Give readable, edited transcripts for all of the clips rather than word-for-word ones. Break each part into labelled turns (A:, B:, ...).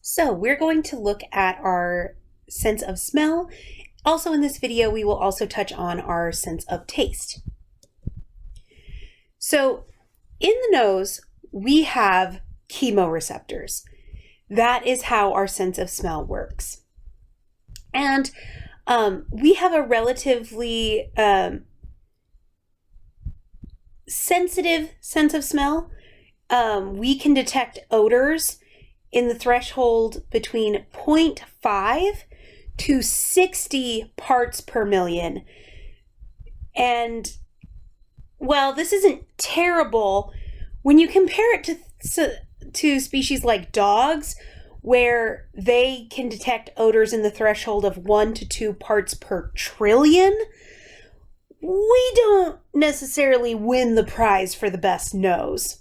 A: So we're going to look at our sense of smell. Also in this video, we will also touch on our sense of taste. So in the nose, we have chemoreceptors. That is how our sense of smell works. And we have a relatively sensitive sense of smell. We can detect odors in the threshold between 0.5 to 60 parts per million. And well, this isn't terrible when you compare it to species like dogs, where they can detect odors in the threshold of 1 to 2 parts per trillion. We don't necessarily win the prize for the best nose.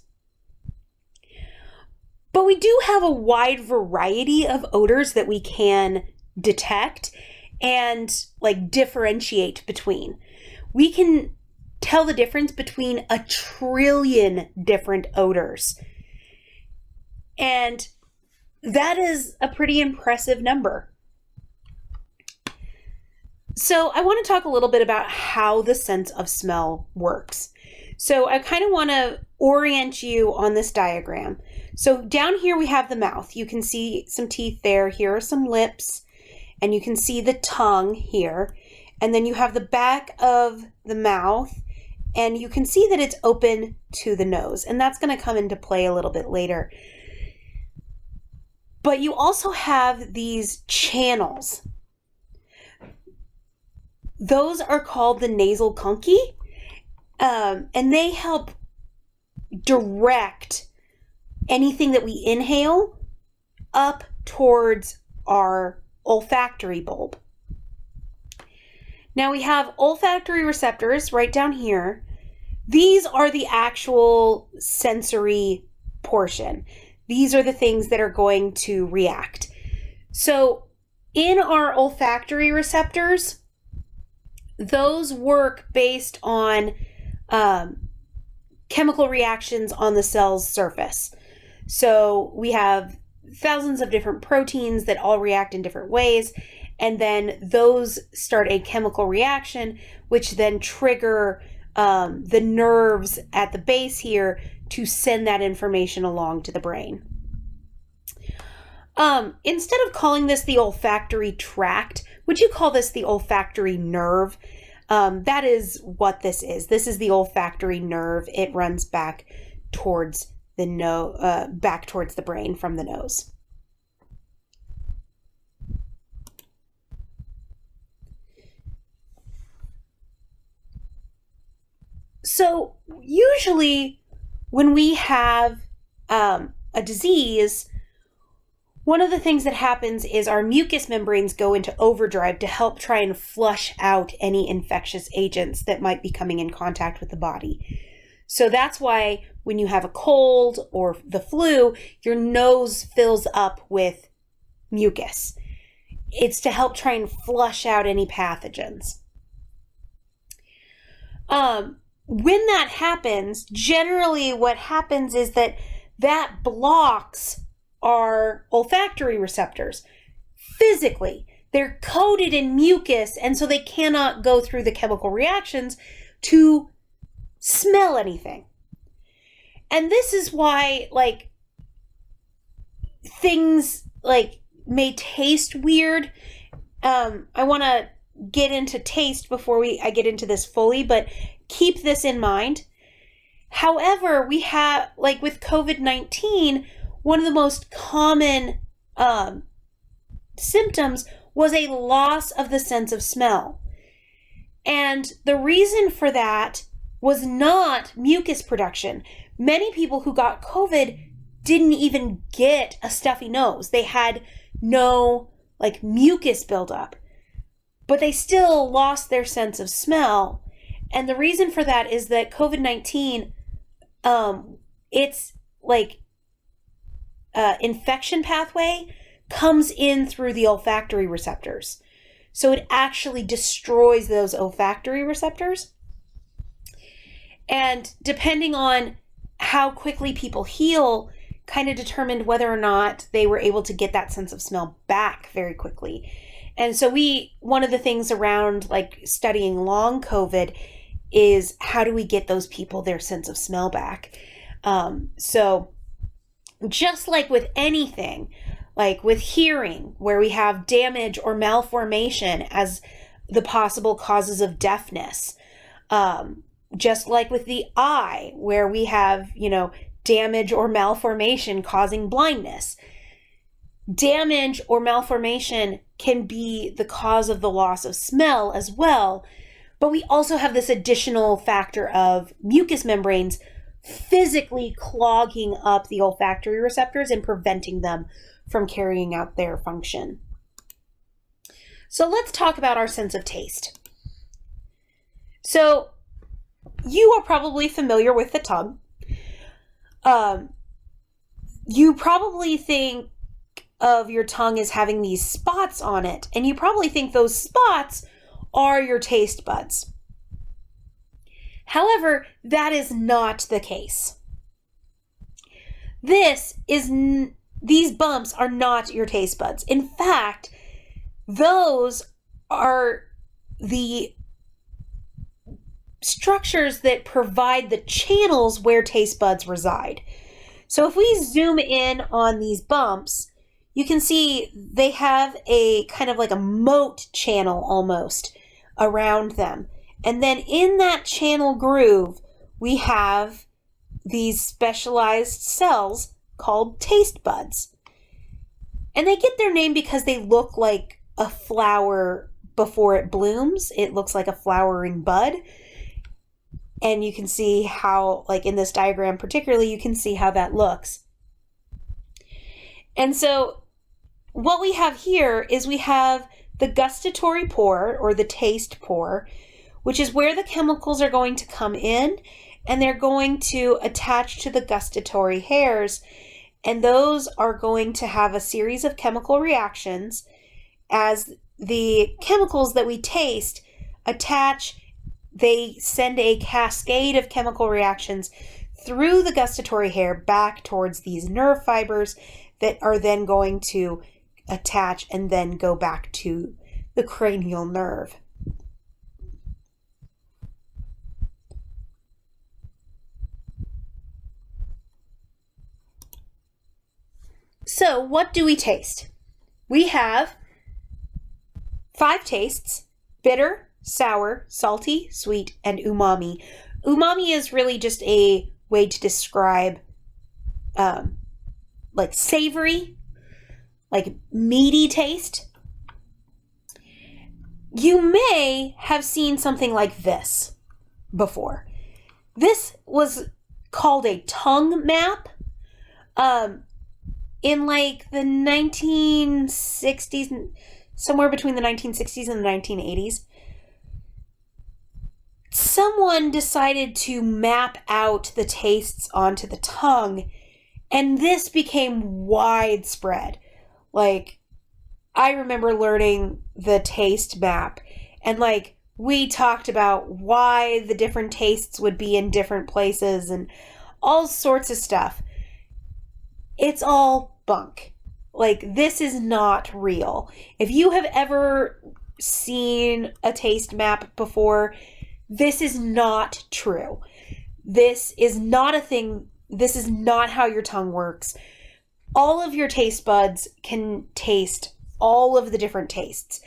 A: But we do have a wide variety of odors that we can detect and differentiate between. We can tell the difference between 1 trillion different odors. And that is a pretty impressive number. So I want to talk a little bit about how the sense of smell works. So I kind of want to orient you on this diagram. So down here we have the mouth. You can see some teeth there. Here are some lips, and you can see the tongue here. And then you have the back of the mouth, and you can see that it's open to the nose. And that's going to come into play a little bit later. But you also have these channels. Those are called the nasal conchae, and they help direct anything that we inhale up towards our olfactory bulb. Now we have olfactory receptors right down here. These are the actual sensory portion. These are the things that are going to react. So in our olfactory receptors, those work based on chemical reactions on the cell's surface. So we have thousands of different proteins that all react in different ways, and then those start a chemical reaction, which then trigger the nerves at the base here to send that information along to the brain. Instead of calling this the olfactory tract, would you call this the olfactory nerve? That is what this is. This is the olfactory nerve. It runs back towards the back towards the brain from the nose. So usually when we have a disease, one of the things that happens is our mucous membranes go into overdrive to help try and flush out any infectious agents that might be coming in contact with the body. So that's why when you have a cold or the flu, your nose fills up with mucus. It's to help try and flush out any pathogens. When that happens, generally what happens is that blocks our olfactory receptors. Physically, they're coated in mucus, and so they cannot go through the chemical reactions to smell anything. And this is why things may taste weird. I want to get into taste before I get into this fully, but keep this in mind. However, we have, with COVID-19, one of the most common symptoms was a loss of the sense of smell. And the reason for that was not mucus production. Many people who got COVID didn't even get a stuffy nose. They had no mucus buildup, but they still lost their sense of smell. And the reason for that is that COVID-19, it's infection pathway comes in through the olfactory receptors. So it actually destroys those olfactory receptors. And depending on how quickly people heal kind of determined whether or not they were able to get that sense of smell back very quickly. And so one of the things around like studying long COVID is how do we get those people their sense of smell back? So just like with anything, like with hearing, where we have damage or malformation as the possible causes of deafness, just like with the eye, where we have, damage or malformation causing blindness. Damage or malformation can be the cause of the loss of smell as well, but we also have this additional factor of mucous membranes physically clogging up the olfactory receptors and preventing them from carrying out their function. So let's talk about our sense of taste. So you are probably familiar with the tongue. You probably think of your tongue as having these spots on it, and you probably think those spots are your taste buds. However, that is not the case. These bumps are not your taste buds. In fact, those are the structures that provide the channels where taste buds reside. So if we zoom in on these bumps, you can see they have a kind of like a moat channel almost around them. And then in that channel groove, we have these specialized cells called taste buds. And they get their name because they look like a flower before it blooms. It looks like a flowering bud. And you can see how, like in this diagram particularly, you can see how that looks. And so what we have here is we have the gustatory pore, or the taste pore, which is where the chemicals are going to come in, and they're going to attach to the gustatory hairs, and those are going to have a series of chemical reactions as the chemicals that we taste attach. They send a cascade of chemical reactions through the gustatory hair back towards these nerve fibers that are then going to attach and then go back to the cranial nerve. So what do we taste? We have 5 tastes: bitter, sour, salty, sweet, and umami. Umami is really just a way to describe like savory, like meaty taste. You may have seen something like this before. This was called a tongue map. In like the 1960s, somewhere between the 1960s and the 1980s, someone decided to map out the tastes onto the tongue, and this became widespread. Like, I remember learning the taste map, and like, we talked about why the different tastes would be in different places and all sorts of stuff. It's all bunk. Like, this is not real. If you have ever seen a taste map before, this is not true. This is not a thing. This is not how your tongue works. All of your taste buds can taste all of the different tastes.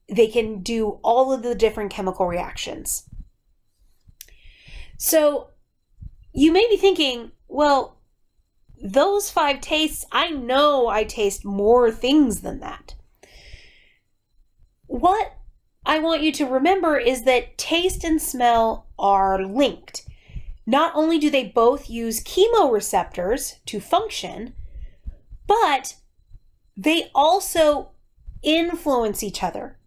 A: They can do all of the different chemical reactions. So you may be thinking, well, those 5 tastes, I know I taste more things than that. What I want you to remember is that taste and smell are linked. Not only do they both use chemoreceptors to function, but they also influence each other.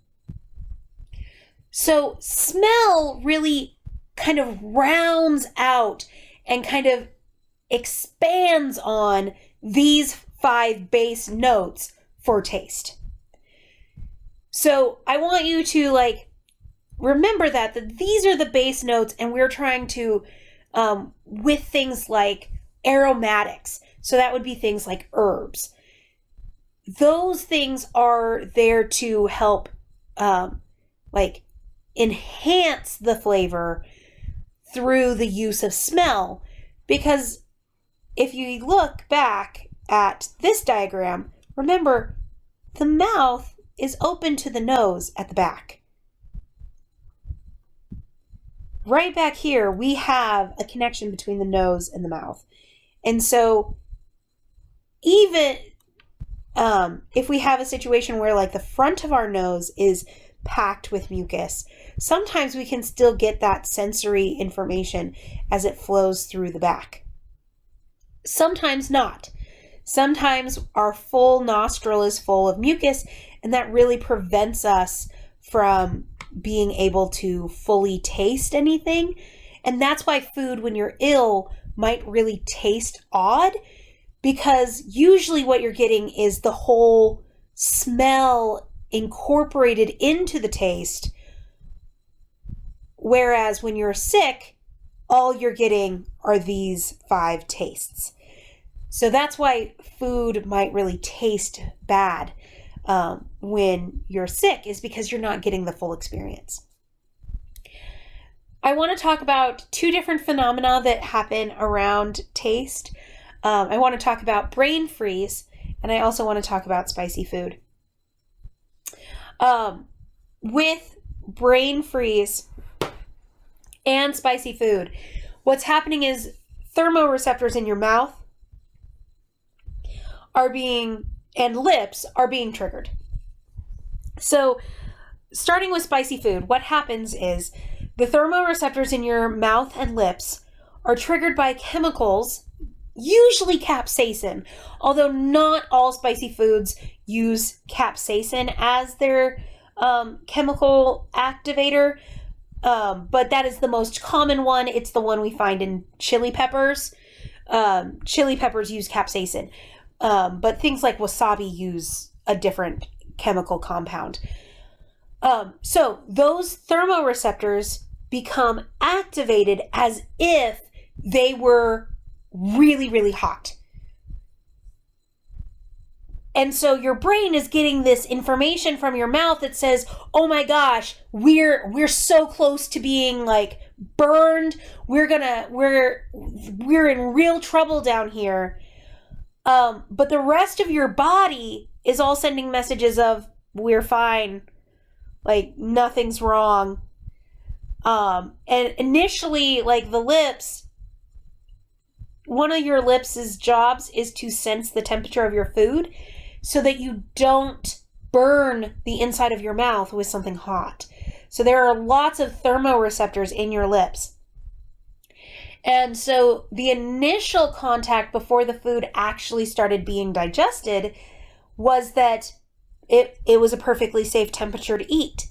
A: So smell really kind of rounds out and kind of expands on these 5 base notes for taste. So I want you to remember that these are the base notes, and we're trying to with things like aromatics. So that would be things like herbs. Those things are there to help like enhance the flavor through the use of smell. Because if you look back at this diagram, remember the mouth is open to the nose at the back. Right back here, we have a connection between the nose and the mouth. And so even if we have a situation where like the front of our nose is packed with mucus, sometimes we can still get that sensory information as it flows through the back. Sometimes not. Sometimes our full nostril is full of mucus, and that really prevents us from being able to fully taste anything. And that's why food, when you're ill, might really taste odd, because usually what you're getting is the whole smell incorporated into the taste. Whereas when you're sick, all you're getting are these 5 tastes. So that's why food might really taste bad when you're sick, is because you're not getting the full experience. I want to talk about 2 different phenomena that happen around taste. I want to talk about brain freeze, and I also want to talk about spicy food. With brain freeze and spicy food, what's happening is thermoreceptors in your mouth and lips are being triggered. So starting with spicy food, what happens is the thermoreceptors in your mouth and lips are triggered by chemicals, usually capsaicin, although not all spicy foods use capsaicin as their chemical activator, but that is the most common one. It's the one we find in chili peppers. Chili peppers use capsaicin, but things like wasabi use a different chemical compound. So those thermoreceptors become activated as if they were really, really hot. And so your brain is getting this information from your mouth that says, oh my gosh, we're so close to being like burned. We're in real trouble down here. But the rest of your body is all sending messages of, we're fine. Like nothing's wrong. And initially, like the lips, one of your lips' jobs is to sense the temperature of your food so that you don't burn the inside of your mouth with something hot. So there are lots of thermoreceptors in your lips. And so the initial contact before the food actually started being digested was that it was a perfectly safe temperature to eat.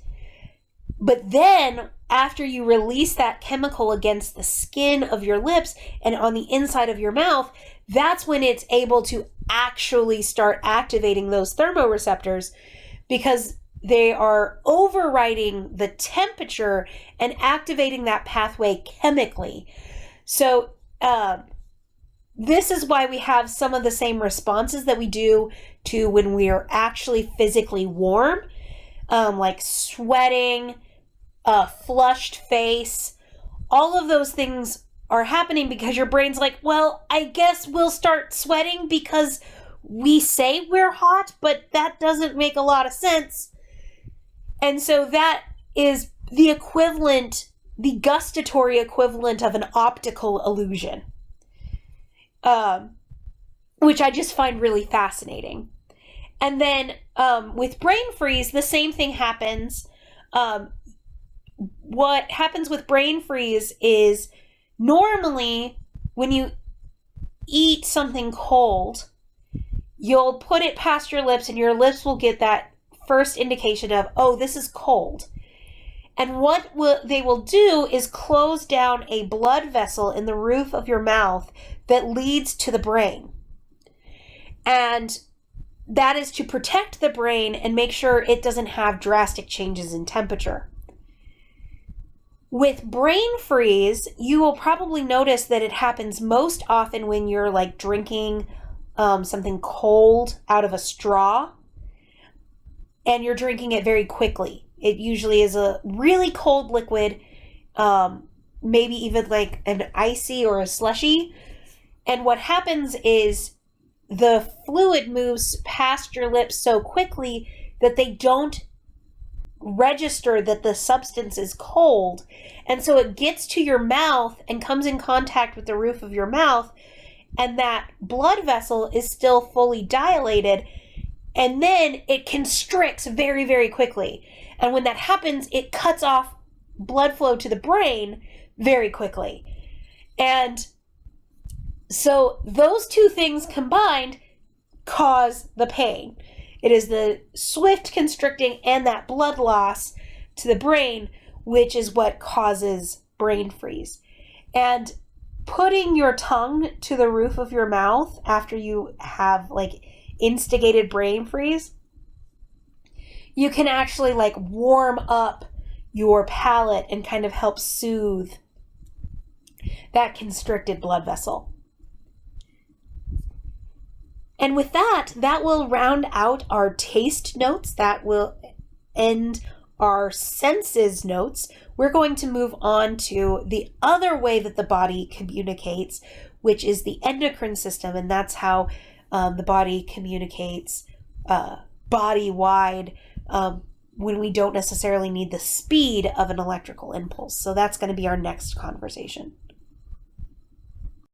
A: But then after you release that chemical against the skin of your lips and on the inside of your mouth, that's when it's able to actually start activating those thermoreceptors, because they are overriding the temperature and activating that pathway chemically. So this is why we have some of the same responses that we do to when we are actually physically warm, like sweating, flushed face. All of those things are happening because your brain's like, well, I guess we'll start sweating because we say we're hot, but that doesn't make a lot of sense. And so that is the equivalent, the gustatory equivalent of an optical illusion, which I just find really fascinating. And then with brain freeze, the same thing happens. What happens with brain freeze is normally when you eat something cold, you'll put it past your lips and your lips will get that first indication of, oh, this is cold. And what they will do is close down a blood vessel in the roof of your mouth that leads to the brain. And that is to protect the brain and make sure it doesn't have drastic changes in temperature. With brain freeze, you will probably notice that it happens most often when you're like drinking something cold out of a straw and you're drinking it very quickly. It usually is a really cold liquid, maybe even like an icy or a slushy. And what happens is the fluid moves past your lips so quickly that they don't register that the substance is cold. And so it gets to your mouth and comes in contact with the roof of your mouth, and that blood vessel is still fully dilated, and then it constricts very, very quickly. And when that happens, it cuts off blood flow to the brain very quickly. And so those two things combined cause the pain. It is the swift constricting and that blood loss to the brain, which is what causes brain freeze. And putting your tongue to the roof of your mouth after you have like instigated brain freeze, you can actually like warm up your palate and kind of help soothe that constricted blood vessel. And with that, that will round out our taste notes. That will end our senses notes. We're going to move on to the other way that the body communicates, which is the endocrine system. And that's how the body communicates body-wide when we don't necessarily need the speed of an electrical impulse. So that's going to be our next conversation.